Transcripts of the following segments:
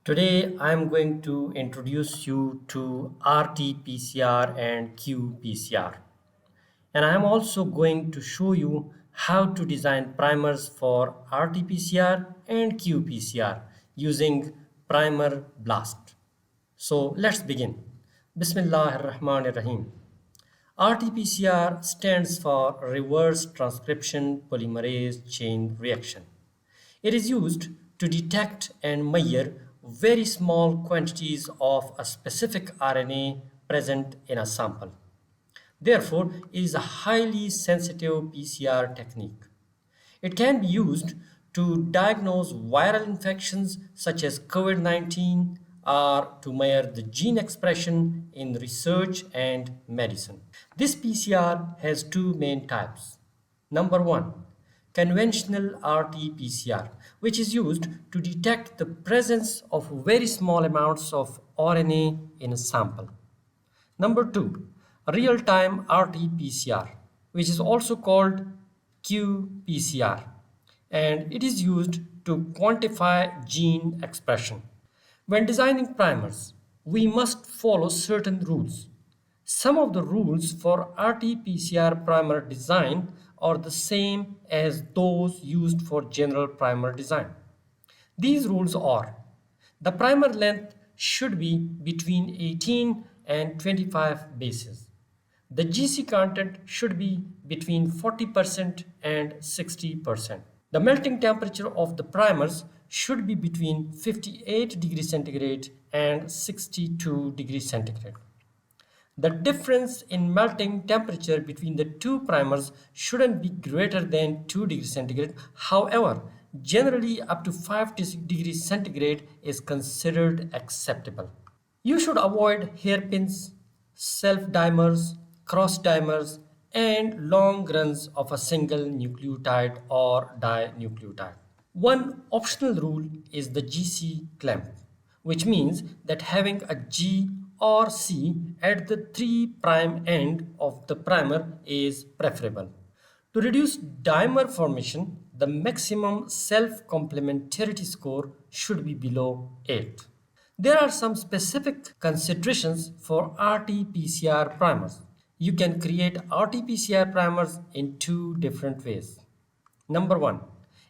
Today, I'm going to introduce you to RT PCR and qPCR. And I'm also going to show you how to design primers for RT PCR and qPCR using Primer BLAST. So let's begin. Bismillahirrahmanirrahim. RT-PCR stands for Reverse Transcription Polymerase Chain Reaction. It is used to detect and measure very small quantities of a specific RNA present in a sample. Therefore, it is a highly sensitive PCR technique. It can be used to diagnose viral infections such as COVID-19 or to measure the gene expression in research and medicine. This PCR has two main types. Number one, conventional RT-PCR, which is used to detect the presence of very small amounts of RNA in a sample. Number two, real-time RT-PCR, which is also called qPCR, and it is used to quantify gene expression. When designing primers, we must follow certain rules. Some of the rules for RT-PCR primer design are the same as those used for general primer design. These rules are: the primer length should be between 18 and 25 bases. The GC content should be between 40% and 60%. The melting temperature of the primers should be between 58 degrees centigrade and 62 degrees centigrade. The difference in melting temperature between the two primers shouldn't be greater than 2 degrees centigrade. However, generally up to 5 degrees centigrade is considered acceptable. You should avoid hairpins, self-dimers, cross-dimers, and long runs of a single nucleotide or dinucleotide. One optional rule is the GC clamp, which means that having a G or C at the 3' end of the primer is preferable. To reduce dimer formation, the maximum self-complementarity score should be below 8. There are some specific considerations for RT-PCR primers. You can create RT-PCR primers in two different ways. Number one,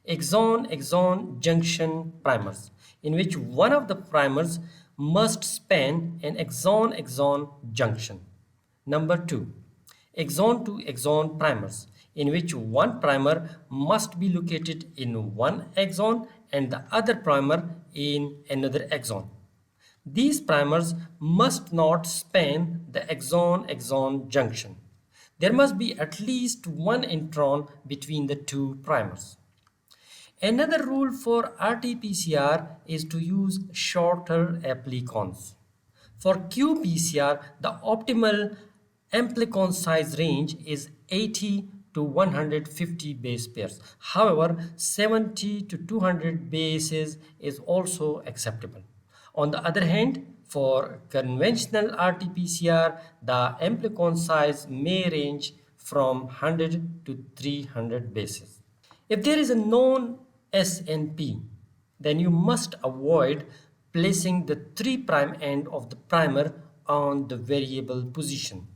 Exon junction primers, in which one of the primers must span an exon junction. Number two, exon to exon primers, in which one primer must be located in one exon and the other primer in another exon. These primers must not span the exon-exon junction. There must be at least one intron between the two primers. Another rule for RT-PCR is to use shorter amplicons. For qPCR, the optimal amplicon size range is 80 to 150 base pairs. However, 70 to 200 bases is also acceptable. On the other hand, for conventional RT-PCR, the amplicon size may range from 100 to 300 bases. If there is a known SNP, then you must avoid placing the 3' end of the primer on the variable position.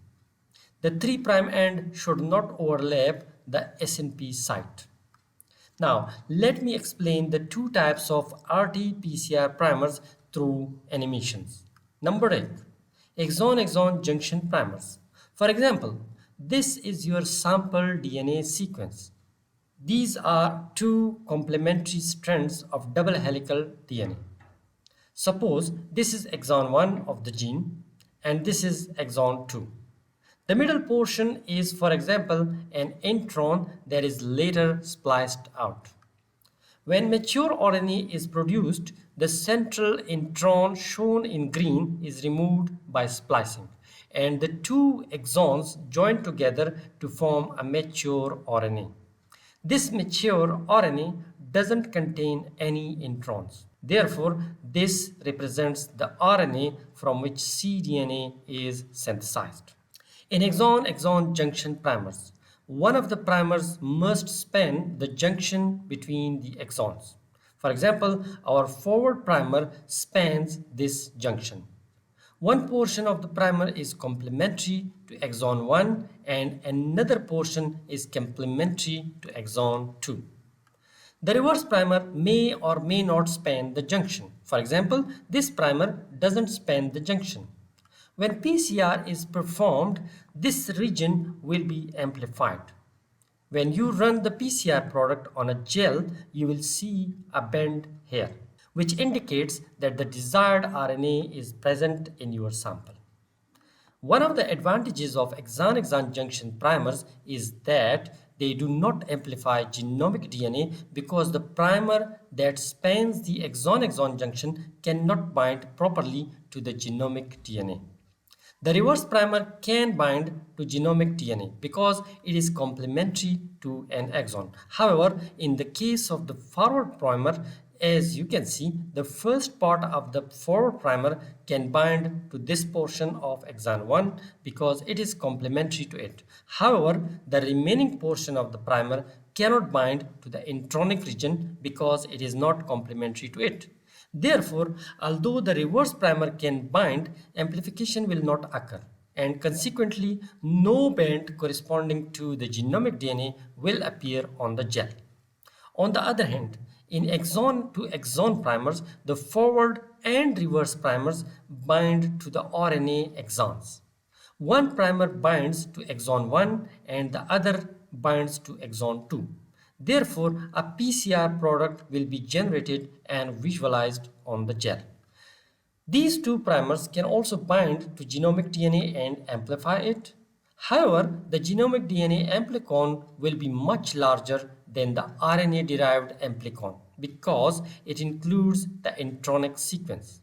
The 3' end should not overlap the SNP site. Now, let me explain the two types of RT-PCR primers through animations. Number 8, exon-exon junction primers. For example, this is your sample DNA sequence. These are two complementary strands of double helical DNA. Suppose this is exon 1 of the gene and this is exon 2. The middle portion is, for example, an intron that is later spliced out. When mature RNA is produced, the central intron shown in green is removed by splicing, and the two exons join together to form a mature RNA. This mature RNA doesn't contain any introns. Therefore, this represents the RNA from which cDNA is synthesized. In exon-exon junction primers, one of the primers must span the junction between the exons. For example, our forward primer spans this junction. One portion of the primer is complementary to exon 1 and another portion is complementary to exon 2. The reverse primer may or may not span the junction. For example, this primer doesn't span the junction. When PCR is performed, this region will be amplified. When you run the PCR product on a gel, you will see a bend here, which indicates that the desired RNA is present in your sample. One of the advantages of exon-exon junction primers is that they do not amplify genomic DNA because the primer that spans the exon-exon junction cannot bind properly to the genomic DNA. The reverse primer can bind to genomic DNA because it is complementary to an exon. However, in the case of the forward primer, as you can see, the first part of the forward primer can bind to this portion of exon 1 because it is complementary to it. However, the remaining portion of the primer cannot bind to the intronic region because it is not complementary to it. Therefore, although the reverse primer can bind, amplification will not occur, and consequently, no band corresponding to the genomic DNA will appear on the gel. On the other hand, in exon to exon primers, the forward and reverse primers bind to the RNA exons. One primer binds to exon 1 and the other binds to exon 2. Therefore, a PCR product will be generated and visualized on the gel. These two primers can also bind to genomic DNA and amplify it. However, the genomic DNA amplicon will be much larger than the RNA-derived amplicon because it includes the intronic sequence.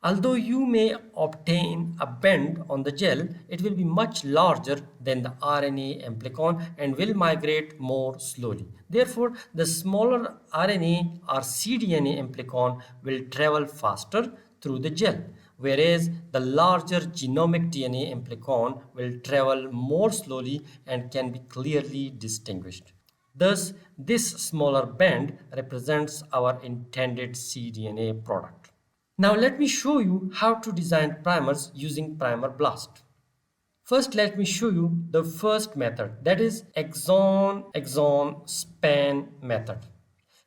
Although you may obtain a bend on the gel, it will be much larger than the RNA amplicon and will migrate more slowly. Therefore, the smaller RNA or cDNA amplicon will travel faster through the gel, whereas the larger genomic DNA amplicon will travel more slowly and can be clearly distinguished. Thus, this smaller band represents our intended cDNA product. Now let me show you how to design primers using Primer BLAST. First, let me show you the first method, that is exon-exon span method.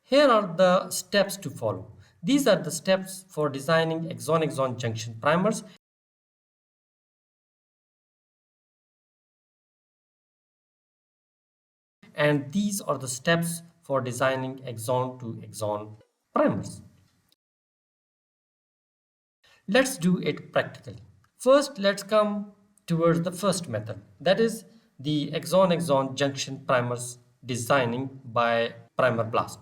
Here are the steps to follow. These are the steps for designing exon-exon junction primers, and these are the steps for designing exon-to-exon primers. Let's do it practically. First, let's come towards the first method, that is the exon-exon junction primers designing by Primer BLAST.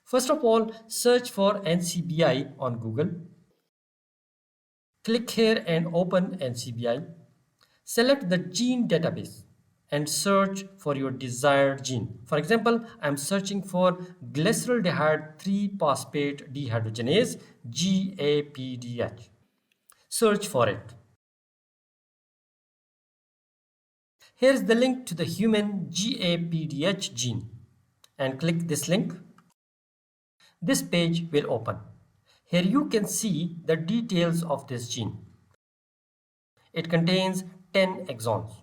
First of all, search for NCBI on Google. Click here and open NCBI. Select the gene database and search for your desired gene. For example, I'm searching for glyceraldehyde 3-phosphate dehydrogenase, GAPDH. Search for it. Here's the link to the human GAPDH gene, and click this link. This page will open. Here you can see the details of this gene. It contains 10 exons.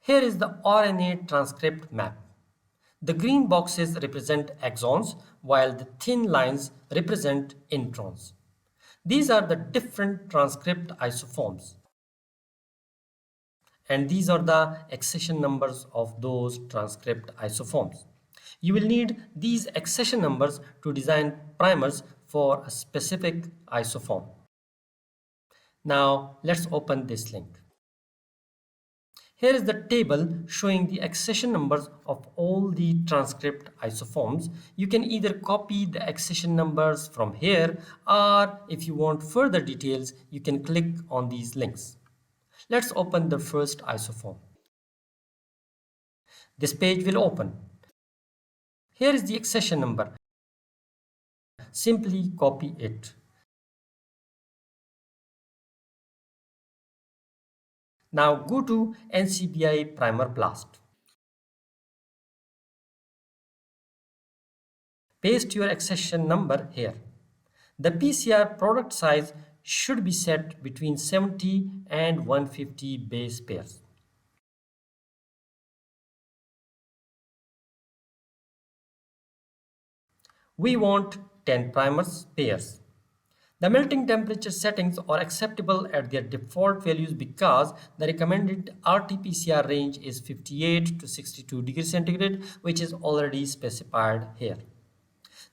Here is the RNA transcript map. The green boxes represent exons while the thin lines represent introns. These are the different transcript isoforms, and these are the accession numbers of those transcript isoforms. You will need these accession numbers to design primers for a specific isoform. Now let's open this link. Here is the table showing the accession numbers of all the transcript isoforms. You can either copy the accession numbers from here, or if you want further details, you can click on these links. Let's open the first isoform. This page will open. Here is the accession number. Simply copy it. Now go to NCBI Primer BLAST. paste your accession number here. The PCR product size should be set between 70 and 150 base pairs. We want 10 primers pairs. The melting temperature settings are acceptable at their default values because the recommended RT-PCR range is 58 to 62 degrees centigrade, which is already specified here.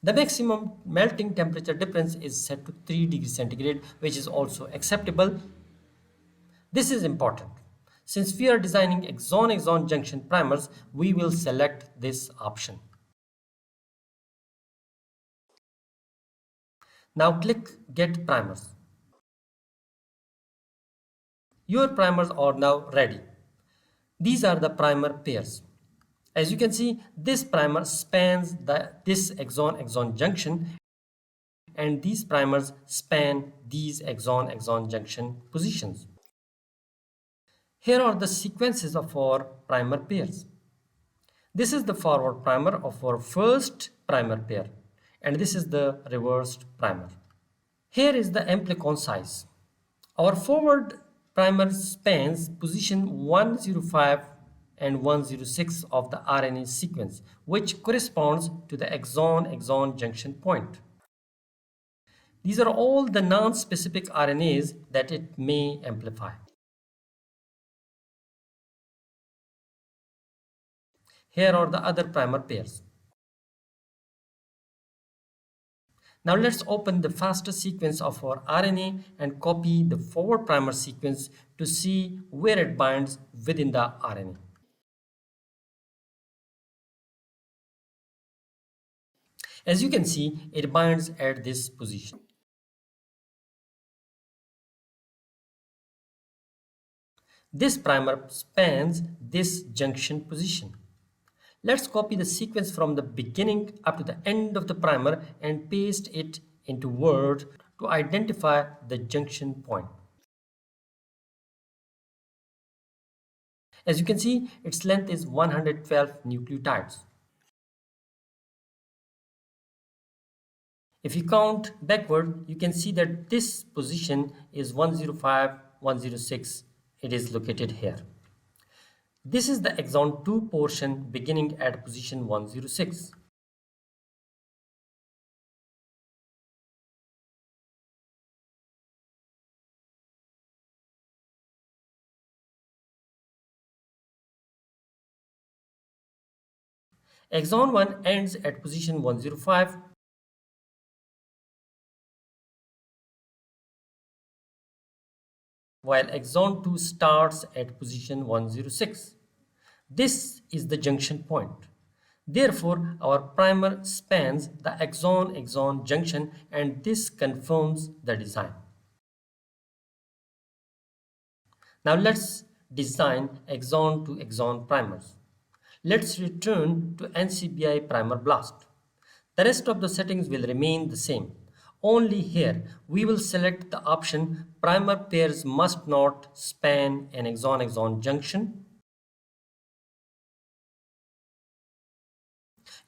The maximum melting temperature difference is set to 3 degrees centigrade, which is also acceptable. This is important. Since we are designing exon-exon junction primers, we will select this option. Now click Get Primers. Your primers are now ready. These are the primer pairs. As you can see, this primer spans this exon-exon junction, and these primers span these exon-exon junction positions. Here are the sequences of our primer pairs. This is the forward primer of our first primer pair, and this is the reversed primer. Here is the amplicon size. Our forward primer spans position 105 and 106 of the RNA sequence, which corresponds to the exon-exon junction point. These are all the non-specific RNAs that it may amplify. Here are the other primer pairs. Now let's open the FASTA sequence of our RNA and copy the forward primer sequence to see where it binds within the RNA. As you can see, it binds at this position. This primer spans this junction position. Let's copy the sequence from the beginning up to the end of the primer and paste it into Word to identify the junction point. As you can see, its length is 112 nucleotides. If you count backward, you can see that this position is 105, 106. It is located here. This is the exon 2 portion beginning at position 106. Exon 1 ends at position 105, while exon 2 starts at position 106. This is the junction point. Therefore, our primer spans the exon-exon junction, and this confirms the design. Now let's design exon to exon primers. Let's return to NCBI Primer BLAST. The rest of the settings will remain the same. Only here, we will select the option primer pairs must not span an exon-exon junction.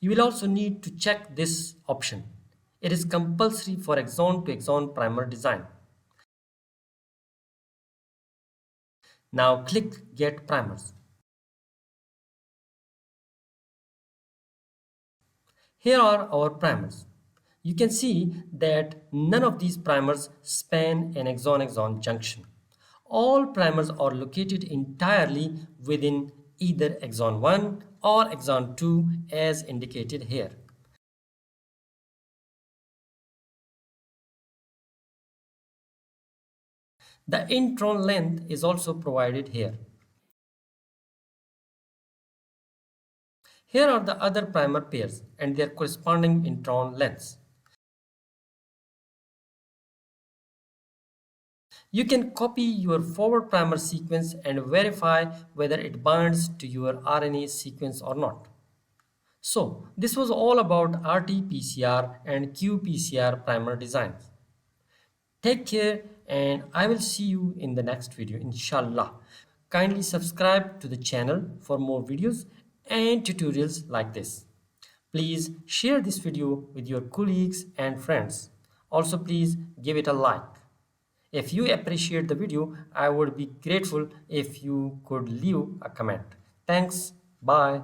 You will also need to check this option. It is compulsory for exon to exon primer design. Now click Get Primers. Here are our primers. You can see that none of these primers span an exon-exon junction. All primers are located entirely within either exon 1 or exon 2 as indicated here. The intron length is also provided here. Here are the other primer pairs and their corresponding intron lengths. You can copy your forward primer sequence and verify whether it binds to your RNA sequence or not. So, this was all about RT-PCR and qPCR primer designs. Take care, and I will see you in the next video, inshallah. Kindly subscribe to the channel for more videos and tutorials like this. Please share this video with your colleagues and friends. Also, please give it a like. If you appreciate the video, I would be grateful if you could leave a comment. Thanks. Bye.